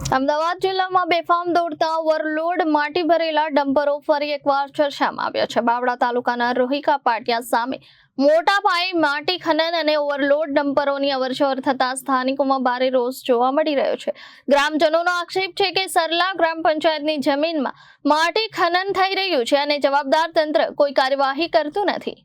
અમદાવાદ જિલ્લામાં બેફામ દોડતા ઓવરલોડ માટી ભરેલા ડમ્પરો ફરી એકવાર ચર્ચામાં આવ્યા છે। બાવળા તાલુકાના રોહિકા પાટિયા સામે મોટા પાયે માટી ખનન અને ઓવરલોડ ડમ્પરોની અવરજવર થતા સ્થાનિકોમાં ભારે રોષ જોવા મળી રહ્યો છે। ગ્રામજનોનો આક્ષેપ છે કે સરલા ગ્રામ પંચાયતની જમીનમાં માટી ખનન થઈ રહ્યું છે અને જવાબદાર તંત્ર કોઈ કાર્યવાહી કરતું નથી।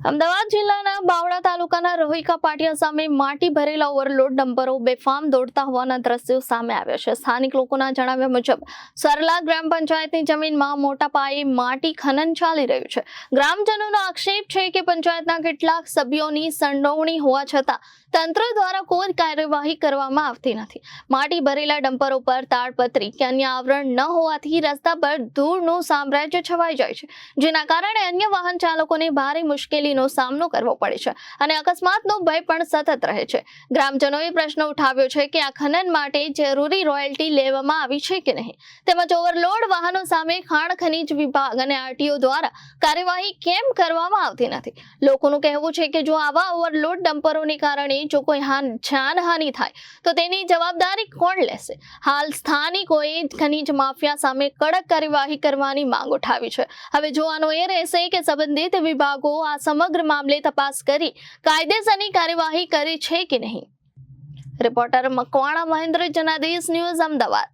અમદાવાદ જિલ્લાના બાવળા તાલુકાના રોહિકા પાટિયા સામે માટી ભરેલા ઓવરલોડ ડમ્પરો બેફામ દોડતા હોવાના દ્રશ્યો સામે આવ્યા છે। સ્થાનિક લોકોના જણાવ્યા મુજબ સરલા ગ્રામ પંચાયતની જમીનમાં મોટા પાયે માટી ખનન ચાલી રહ્યું છે। ગ્રામજનોનો આક્ષેપ છે કે પંચાયતના કેટલાક સભ્યોની સંડોવણી હોવા છતાં તંત્ર દ્વારા કોઈ કાર્યવાહી કરવામાં આવતી નથી। માટી ભરેલા ડમ્પરો પર તાડપત્રી કે અન્ય આવરણ ન હોવાથી રસ્તા પર ધૂળનું સામ્રાજ્ય છવાઈ જાય છે, જેના કારણે અન્ય વાહન ચાલકોને ભારે મુશ્કેલીનો સામનો કરવો પડે છે અને અકસ્માતનો ભય પણ સતત રહે છે। ગ્રામજનોએ પ્રશ્ન ઉઠાવ્યો છે કે આ ખનન માટે જરૂરી રોયલ્ટી લેવામાં આવી છે કે નહીં, તેમજ ઓવરલોડ વાહનો સામે ખાણ ખનીજ વિભાગ અને આરટીઓ દ્વારા કાર્યવાહી કેમ કરવામાં આવતી નથી। લોકોનું કહેવું છે કે જો આવા ઓવરલોડ ડમ્પરોને કારણે જો કોઈ જાનહાનિ થાય તો તેની જવાબદારી કોણ લેશે। હાલ સ્થાનિકોએ ખનીજ માફિયા સામે કડક કાર્યવાહી કરવાની માંગ ઉઠાવી છે। હવે જોવાનું એ રહેશે કે સંબંધિત વિભાગો આ સમગ્ર મામલે તપાસ કરી કાયદેસરની કાર્યવાહી કરી છે કે નહીં। Reporter Makwana Mahendra, Janadesh news, Ahmedabad.